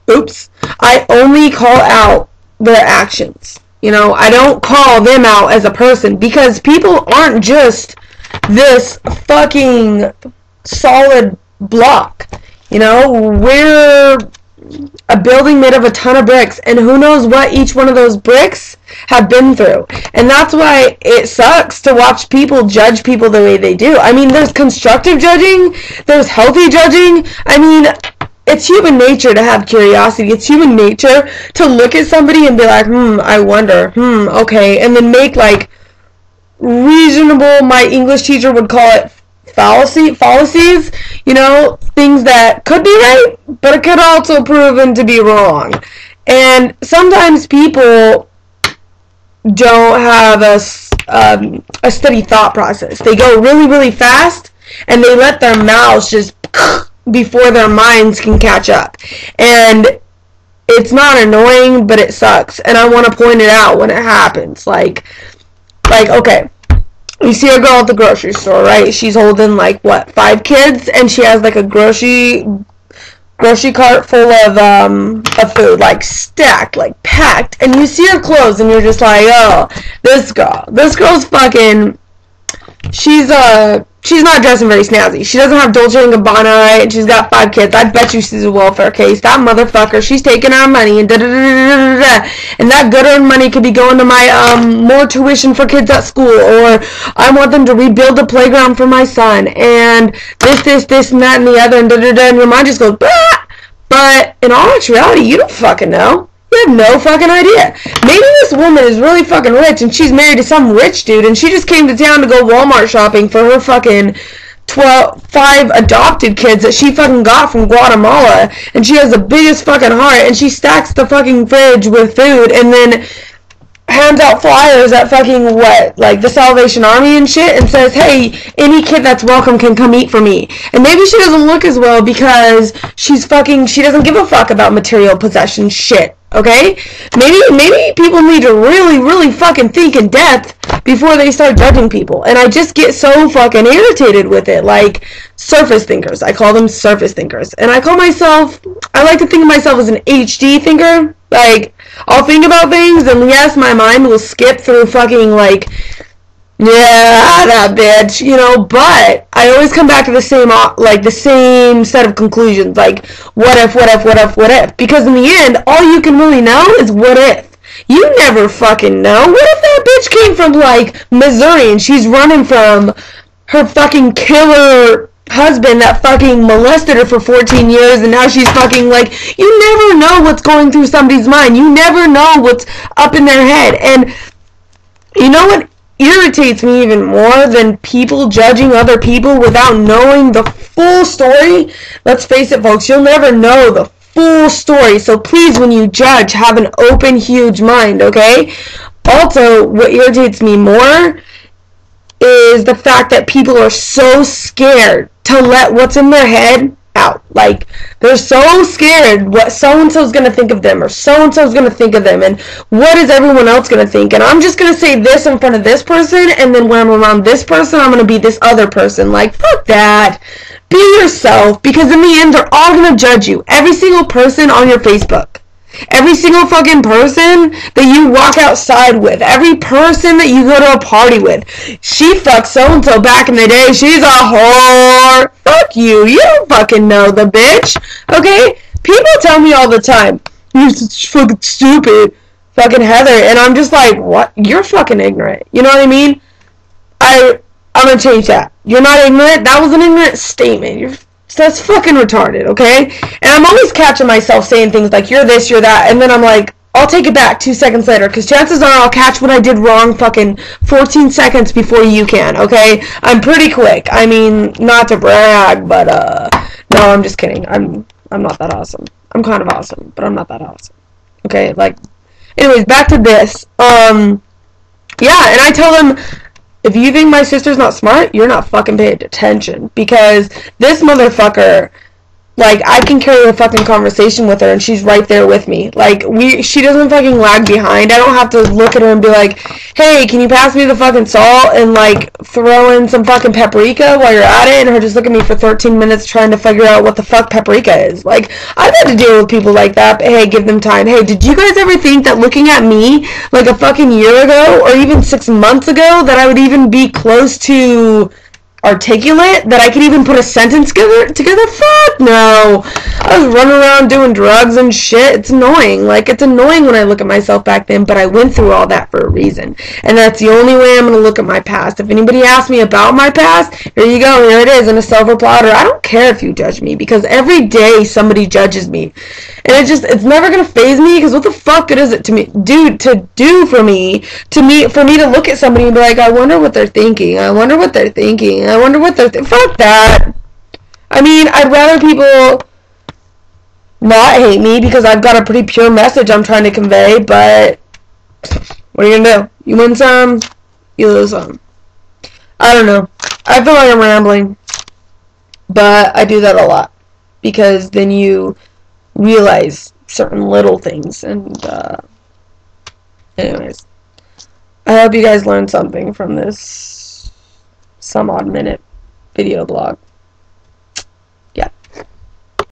oops, I only call out their actions. You know, I don't call them out as a person, because people aren't just this fucking solid block. You know, we're a building made of a ton of bricks, and who knows what each one of those bricks have been through. And that's why it sucks to watch people judge people the way they do. I mean, there's constructive judging, there's healthy judging. I mean, it's human nature to have curiosity. It's human nature to look at somebody and be like, I wonder, okay, and then make, like, reasonable, my English teacher would call it fallacies, you know, things that could be right, but it could also proven to be wrong. And sometimes people don't have a steady thought process. They go really, really fast, and they let their mouths just before their minds can catch up. And it's not annoying, but it sucks. And I want to point it out when it happens. Like, okay, you see a girl at the grocery store, right? She's holding, like, what, 5 kids? And she has, like, a grocery cart full of food, like, stacked, like, packed. And you see her clothes, and you're just like, oh, this girl's fucking, she's not dressing very snazzy. She doesn't have Dolce & Gabbana, right? And she's got 5 kids. I bet you she's a welfare case. That motherfucker, she's taking our money, and da-da-da-da-da-da. And that good-earned money could be going to my, more tuition for kids at school, or I want them to rebuild the playground for my son, and this, and that, and the other, and da-da-da, and your mind just goes, bah! But in all actuality, you don't fucking know. You have no fucking idea. Maybe this woman is really fucking rich, and she's married to some rich dude, and she just came to town to go Walmart shopping for her fucking 5 adopted kids that she fucking got from Guatemala, and she has the biggest fucking heart, and she stacks the fucking fridge with food, and then hands out flyers at fucking what, like the Salvation Army and shit, and says, hey, any kid that's welcome can come eat for me. And maybe she doesn't look as well because she doesn't give a fuck about material possession shit, okay? Maybe people need to really, really fucking think in depth before they start judging people. And I just get so fucking irritated with it. Like, surface thinkers. I call them surface thinkers. And I like to think of myself as an HD thinker. Like, I'll think about things, and yes, my mind will skip through fucking, like, yeah, that bitch, you know, but I always come back to the same set of conclusions, like, what if, because in the end, all you can really know is what if. You never fucking know. What if that bitch came from, like, Missouri, and she's running from her fucking killer husband that fucking molested her for 14 years, and now she's fucking, like, you never know what's going through somebody's mind. You never know what's up in their head. And you know what irritates me even more than people judging other people without knowing the full story? Let's face it, folks, you'll never know the full story. So please, when you judge, have an open, huge mind, okay? Also, what irritates me more is the fact that people are so scared to let what's in their head out. Like, they're so scared what so-and-so's going to think of them, or so-and-so's going to think of them, and what is everyone else going to think, and I'm just going to say this in front of this person, and then when I'm around this person, I'm going to be this other person. Like, fuck that. Be yourself, because in the end, they're all going to judge you. Every single person on your Facebook. Every single fucking person that you walk outside with. Every person that you go to a party with. She fucked so-and-so back in the day. She's a whore. Fuck you. You don't fucking know the bitch. Okay? People tell me all the time, you're fucking stupid. Fucking Heather. And I'm just like, what? You're fucking ignorant. You know what I mean? I'm gonna change that. You're not ignorant. That was an ignorant statement. That's fucking retarded, okay? And I'm always catching myself saying things like, you're this, you're that, and then I'm like, I'll take it back 2 seconds later, because chances are I'll catch what I did wrong fucking 14 seconds before you can, okay? I'm pretty quick. I mean, not to brag, but, no, I'm just kidding. I'm not that awesome. I'm kind of awesome, but I'm not that awesome. Okay, like, anyways, back to this. Yeah, and I tell them, if you think my sister's not smart, you're not fucking paying attention. Because this motherfucker, Like, I can carry a fucking conversation with her, and she's right there with me. Like, she doesn't fucking lag behind. I don't have to look at her and be like, hey, can you pass me the fucking salt and, like, throw in some fucking paprika while you're at it, and her just look at me for 13 minutes trying to figure out what the fuck paprika is. Like, I've had to deal with people like that, but hey, give them time. Hey, did you guys ever think that looking at me, like, a fucking year ago, or even 6 months ago, that I would even be close to articulate, that I could even put a sentence together? Fuck no. I was running around doing drugs and shit. It's annoying. Like, it's annoying when I look at myself back then, but I went through all that for a reason. And that's the only way I'm going to look at my past. If anybody asks me about my past, here you go. Here it is in a silver platter. I don't care if you judge me, because every day somebody judges me. And it's never going to faze me, because what the fuck good is it to me, for me to look at somebody and be like, I wonder what they're thinking. I wonder what they're thinking. I wonder what they're fuck that. I mean, I'd rather people not hate me because I've got a pretty pure message I'm trying to convey, but what are you gonna do? You win some, you lose some. I don't know. I feel like I'm rambling, but I do that a lot because then you realize certain little things, and anyways, I hope you guys learned something from this some odd minute video blog.